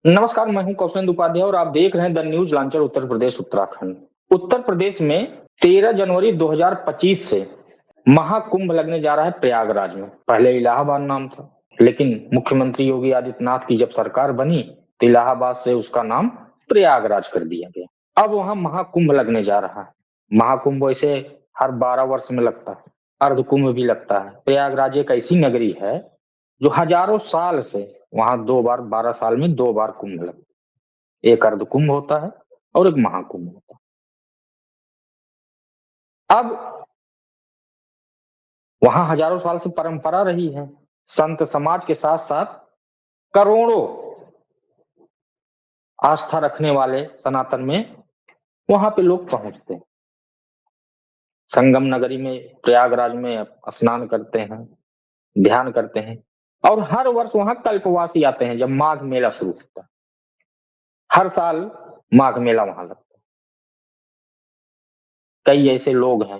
नमस्कार, मैं हूं कौशलेंद्र उपाध्याय और आप देख रहे हैं the news launcher Uttar Pradesh Uttarakhand. Uttar Pradesh में 13 जनवरी 2025 से महाकुंभ लगने जा रहा है प्रयागराज में। पहले इलाहाबाद नाम था, लेकिन मुख्यमंत्री योगी आदित्यनाथ की जब सरकार बनी तो इलाहाबाद से उसका नाम प्रयागराज कर दिया गया। अब वहां महाकुंभ लगने जा रहा है। महाकुंभ वैसे हर 12 वर्ष में लगता है, अर्धकुंभ भी लगता है। प्रयागराज एक ऐसी नगरी है जो हजारों साल से वहां 2 बार, 12 साल में 2 बार कुंभ लगता है। एक अर्धकुंभ होता है और एक महाकुंभ होता है। अब वहां हजारों साल से परंपरा रही है। संत समाज के साथ साथ करोड़ों आस्था रखने वाले सनातन में वहां पे लोग पहुंचते हैं। संगम नगरी में, प्रयागराज में स्नान करते हैं, ध्यान करते हैं और हर वर्ष वहां कल्पवासी आते हैं जब माघ मेला शुरू होता है। हर साल माघ मेला वहां लगता है। कई ऐसे लोग हैं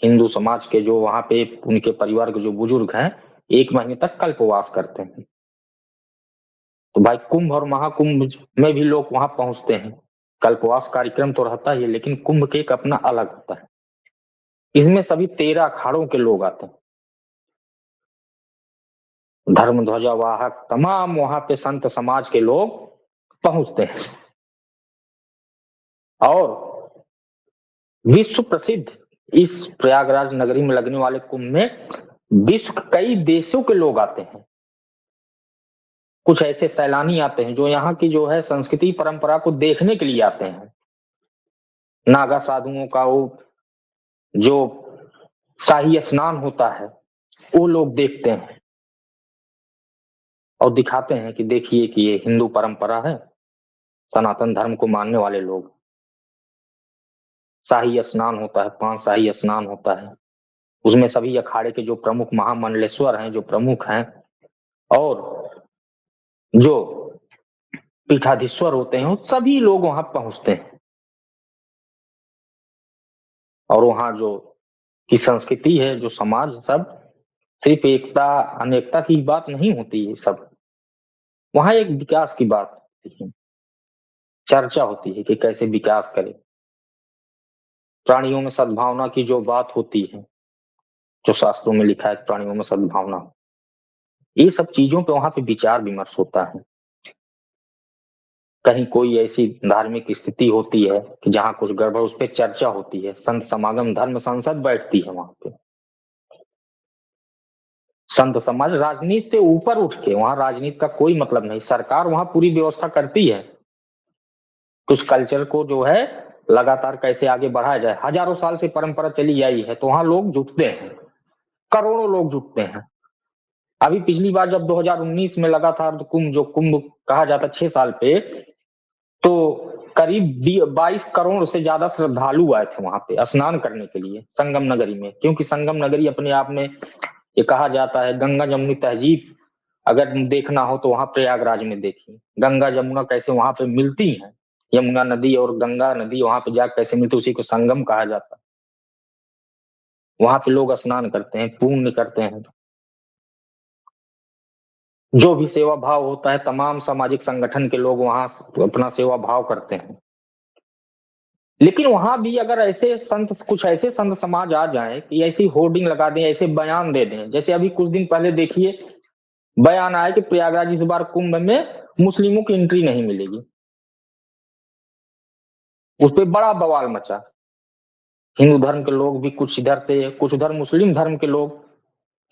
हिंदू समाज के जो वहां पे उनके परिवार के जो बुजुर्ग हैं 1 महीने तक कल्पवास करते हैं। तो भाई कुंभ और महाकुंभ में भी लोग वहां पहुंचते हैं। कल्पवास कार्यक्रम तो रहता ही है, लेकिन कुंभ के एक अपना अलग होता है। इसमें सभी 13 अखाड़ों के लोग आते हैं। धर्म ध्वजा वाहक तमाम वहां पे संत समाज के लोग पहुंचते हैं और विश्व प्रसिद्ध इस प्रयागराज नगरी में लगने वाले कुंभ में विश्व के कई देशों के लोग आते हैं। कुछ ऐसे सैलानी आते हैं जो यहाँ की जो है संस्कृति परंपरा को देखने के लिए आते हैं। नागा साधुओं का वो जो शाही स्नान होता है वो लोग देखते हैं और दिखाते हैं कि देखिए कि ये हिंदू परंपरा है। सनातन धर्म को मानने वाले लोग, शाही स्नान होता है, 5 शाही स्नान होता है। उसमें सभी अखाड़े के जो प्रमुख महामंडलेश्वर हैं, जो प्रमुख हैं और जो पीठाधीश्वर होते हैं, वो सभी लोग वहां पहुंचते हैं। और वहां जो की संस्कृति है, जो समाज, सब सिर्फ एकता अनेकता की बात नहीं होती है। सब वहां एक विकास की बात होती है, चर्चा होती है कि कैसे विकास करें। प्राणियों में सद्भावना की जो बात होती है, जो शास्त्रों में लिखा है प्राणियों में सद्भावना, ये सब चीजों पे वहां पे विचार विमर्श होता है। कहीं कोई ऐसी धार्मिक स्थिति होती है कि जहां कुछ गड़बड़, उस पर चर्चा होती है। संत समागम, धर्म संसद बैठती है वहां पे। संत समाज राजनीति से ऊपर उठ के, वहां राजनीति का कोई मतलब नहीं। सरकार वहां पूरी व्यवस्था करती है कुछ कल्चर को जो है लगातार कैसे आगे बढ़ाया जाए। हजारों साल से परंपरा चली आई है, तो वहां लोग जुटते हैं, करोड़ों लोग जुटते हैं। अभी पिछली बार जब 2019 में लगा था कुंभ, जो कुंभ कहा जाता 6 साल पे, तो करीब 22 करोड़ से ज्यादा श्रद्धालु आए थे वहां पे स्नान करने के लिए संगम नगरी में। क्योंकि संगम नगरी अपने आप में, ये कहा जाता है, गंगा जमुनी तहजीब अगर देखना हो तो वहां प्रयागराज में देखिए गंगा जमुना कैसे वहां पे मिलती हैं। यमुना नदी और गंगा नदी वहां पे जा कैसे मिलती, उसी को संगम कहा जाता है। वहां पे लोग स्नान करते हैं, पुण्य करते हैं। जो भी सेवा भाव होता है, तमाम सामाजिक संगठन के लोग वहां अपना सेवा भाव करते हैं। लेकिन वहां भी अगर ऐसे संत, कुछ ऐसे संत समाज आ जाए कि ऐसी होर्डिंग लगा दें, ऐसे बयान दे दें, जैसे अभी कुछ दिन पहले देखिए बयान आया कि प्रयागराज इस बार कुंभ में मुस्लिमों की एंट्री नहीं मिलेगी। उस पर बड़ा बवाल मचा। हिंदू धर्म के लोग भी कुछ इधर से, कुछ उधर मुस्लिम धर्म के लोग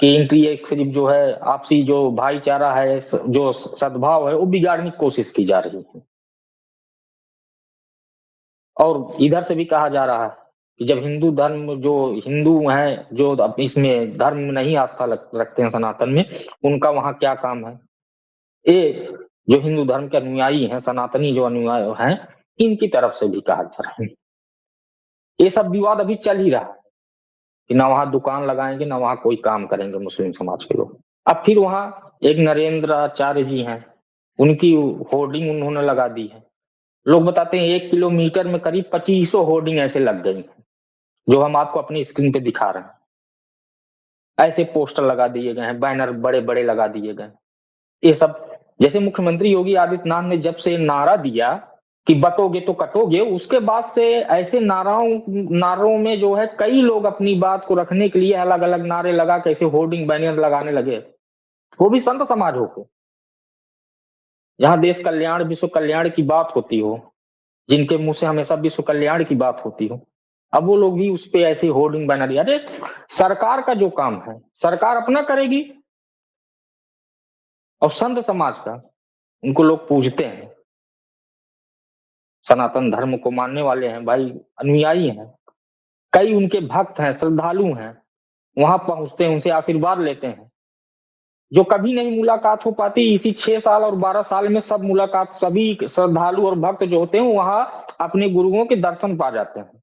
की एंट्री एक सिर्फ जो है आपसी जो भाईचारा है, जो सद्भाव है, वो बिगाड़ने की कोशिश की जा रही है। और इधर से भी कहा जा रहा है कि जब हिंदू धर्म, जो हिंदू हैं, जो इसमें धर्म में नहीं आस्था रखते हैं सनातन में, उनका वहां क्या काम है। ये जो हिंदू धर्म के अनुयायी हैं, सनातनी जो अनुयायी हैं, इनकी तरफ से भी कहा जा रहा है। ये सब विवाद अभी चल ही रहा है कि ना वहां दुकान लगाएंगे, ना वहां कोई काम करेंगे मुस्लिम समाज के लोग। अब फिर वहां एक नरेंद्र आचार्य जी हैं, उनकी होर्डिंग उन्होंने लगा दी है। लोग बताते हैं 1 किलोमीटर में करीब 2500 होर्डिंग ऐसे लग गई, जो हम आपको अपनी स्क्रीन पे दिखा रहे हैं। ऐसे पोस्टर लगा दिए गए हैं, बैनर बड़े बड़े लगा दिए गए। ये सब जैसे मुख्यमंत्री योगी आदित्यनाथ ने जब से नारा दिया कि बटोगे तो कटोगे, उसके बाद से ऐसे नारों में जो है कई लोग अपनी बात को रखने के लिए अलग अलग नारे लगा कैसे होर्डिंग बैनर लगाने लगे, वो भी संत समाज होकर, जहां देश कल्याण विश्व कल्याण की बात होती हो, जिनके मुंह से हमेशा विश्व कल्याण की बात होती हो, अब वो लोग भी उस पे ऐसे होर्डिंग बैनर। अरे सरकार का जो काम है सरकार अपना करेगी, और संत समाज का, उनको लोग पूजते हैं, सनातन धर्म को मानने वाले हैं भाई, अनुयायी हैं, कई उनके भक्त हैं, श्रद्धालु हैं, वहां पहुंचते हैं, उनसे आशीर्वाद लेते हैं। जो कभी नहीं मुलाकात हो पाती, इसी 6 साल और 12 साल में सब मुलाकात, सभी श्रद्धालु और भक्त जो होते हैं वहां अपने गुरुओं के दर्शन पा जाते हैं।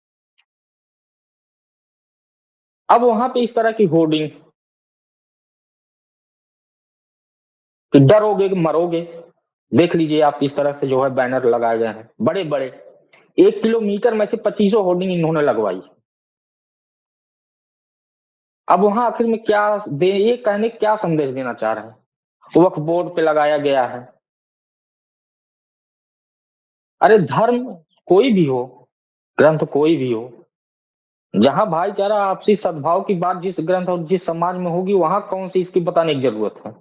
अब वहां पे इस तरह की होर्डिंग कि डरोगे कि मरोगे, देख लीजिए आप, इस तरह से जो है बैनर लगाए गए हैं बड़े बड़े, 1 किलोमीटर में से 25 होर्डिंग इन्होंने लगवाई। अब वहां आखिर में क्या ये कहने क्या संदेश देना चाह रहे हैं, वक्फ बोर्ड पे लगाया गया है। अरे धर्म कोई भी हो, ग्रंथ कोई भी हो, जहां भाईचारा आपसी सद्भाव की बात जिस ग्रंथ और जिस समाज में होगी, वहां कौन सी इसकी बताने की जरूरत है।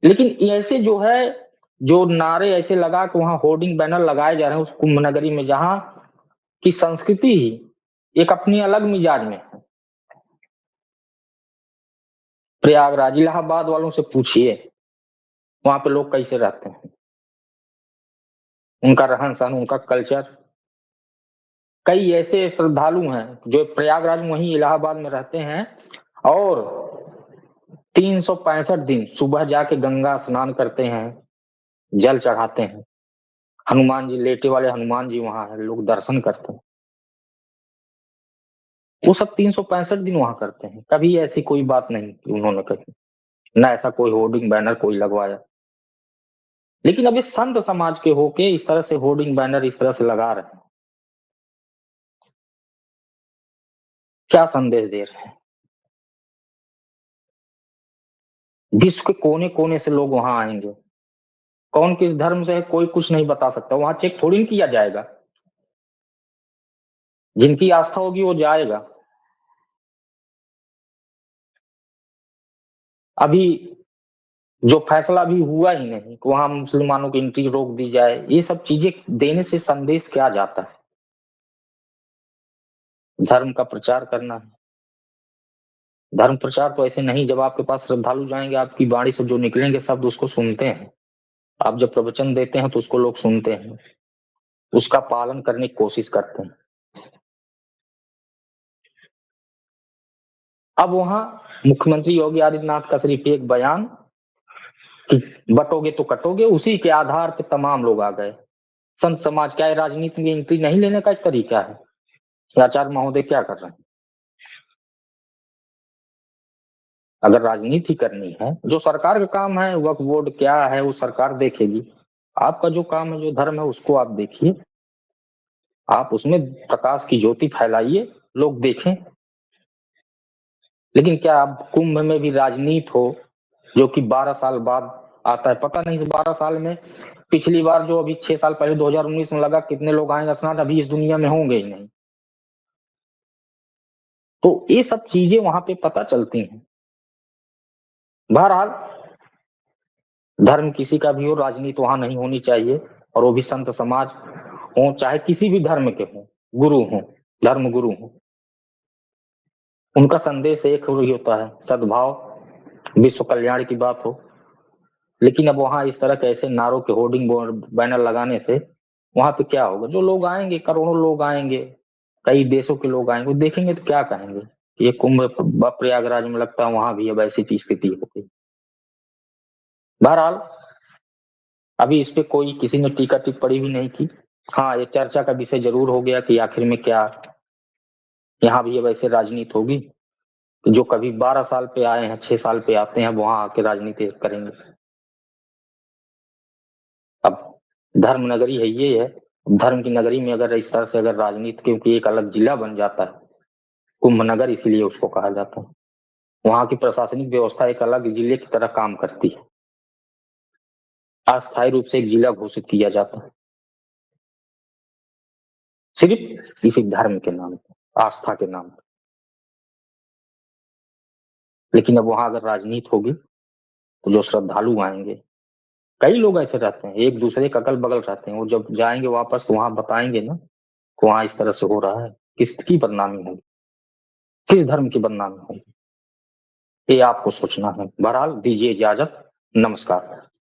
लेकिन ऐसे जो है, जो नारे ऐसे लगा के वहां होर्डिंग बैनर लगाए जा रहे हैं उस कुंभ नगरी में, जहां की संस्कृति ही एक अपनी अलग मिजाज में है। प्रयागराज, इलाहाबाद वालों से पूछिए वहां पे लोग कैसे रहते हैं, उनका रहन सहन, उनका कल्चर। कई ऐसे श्रद्धालु हैं जो प्रयागराज वहीं इलाहाबाद में रहते हैं, और 365 दिन सुबह जाके गंगा स्नान करते हैं, जल चढ़ाते हैं। हनुमान जी, लेटे वाले हनुमान जी वहां है, लोग दर्शन करते हैं। वो सब 365 दिन वहां करते हैं, कभी ऐसी कोई बात नहीं कि उन्होंने कही, ना ऐसा कोई होर्डिंग बैनर कोई लगवाया। लेकिन अब ये संत समाज के होके इस तरह से होर्डिंग बैनर इस तरह से लगा रहे हैं, क्या संदेश दे रहे हैं। विश्व के कोने कोने से लोग वहां आएंगे, कौन किस धर्म से है कोई कुछ नहीं बता सकता, वहां चेक थोड़ी ना किया जाएगा, जिनकी आस्था होगी वो जाएगा। अभी जो फैसला भी हुआ ही नहीं कि वहां मुसलमानों की एंट्री रोक दी जाए, ये सब चीजें देने से संदेश क्या जाता है। धर्म का प्रचार करना है, धर्म प्रचार तो ऐसे नहीं, जब आपके पास श्रद्धालु जाएंगे आपकी वाणी से जो निकलेंगे शब्द उसको सुनते हैं, आप जब प्रवचन देते हैं तो उसको लोग सुनते हैं, उसका पालन करने की कोशिश करते हैं। अब वहां मुख्यमंत्री योगी आदित्यनाथ का सिर्फ एक बयान कि बटोगे तो कटोगे, उसी के आधार पर तमाम लोग आ गए। संत समाज, क्या राजनीति में एंट्री नहीं लेने का एक तरीका है? आचार्य महोदय क्या कर रहे हैं? अगर राजनीति करनी है, जो सरकार का काम है, वक्फ बोर्ड क्या है वो सरकार देखेगी, आपका जो काम है, जो धर्म है, उसको आप देखिए, आप उसमें प्रकाश की ज्योति फैलाइए, लोग देखें। लेकिन क्या अब कुंभ में भी राजनीति हो, जो कि 12 साल बाद आता है, पता नहीं 12 साल में, पिछली बार जो अभी 6 साल पहले 2019 में लगा, कितने लोग आएंगे स्नान, अभी इस दुनिया में होंगे ही नहीं। तो ये सब चीजें वहां पे पता चलती हैं। बहरहाल धर्म किसी का भी हो, राजनीति वहां नहीं होनी चाहिए, और वो भी संत समाज हो, चाहे किसी भी धर्म के हो, गुरु हो, धर्म गुरु हो, उनका संदेश एक ही होता है, सद्भाव, विश्व कल्याण की बात हो। लेकिन अब वहां इस तरह के ऐसे नारों के होर्डिंग बैनर लगाने से वहां पे क्या होगा, जो लोग आएंगे, करोड़ों लोग आएंगे, कई देशों के लोग आएंगे, वो देखेंगे तो क्या कहेंगे, ये कुंभ प्रयागराज में लगता है वहां भी अब ऐसी चीज स्थिति हो गई। बहरहाल अभी इस पे कोई किसी ने टीका टिप्पणी भी नहीं की। हाँ, ये चर्चा का विषय जरूर हो गया कि आखिर में क्या यहाँ भी अब ऐसे राजनीति होगी, जो कभी 12 साल पे आए हैं, 6 साल पे आते हैं, वहां आके राजनीति करेंगे। अब धर्म नगरी है, ये है, धर्म की नगरी में अगर इस तरह से अगर राजनीति, क्योंकि एक अलग जिला बन जाता है कुंभ नगर, इसीलिए उसको कहा जाता है, वहां की प्रशासनिक व्यवस्था एक अलग जिले की तरह काम करती है। अस्थायी रूप से एक जिला घोषित किया जाता है, सिर्फ इसी धर्म के नाम पे, आस्था के नाम पे। लेकिन अब वहां अगर राजनीति होगी तो जो श्रद्धालु आएंगे, कई लोग ऐसे रहते हैं, एक दूसरे के अगल बगल रहते हैं, वो जब जाएंगे वापस तो वहां बताएंगे ना कि वहां इस तरह से हो रहा है, किसकी बदनामी होगी, किस धर्म की बदनामी होगी, ये आपको सोचना है। बहरहाल दीजिए इजाजत, नमस्कार।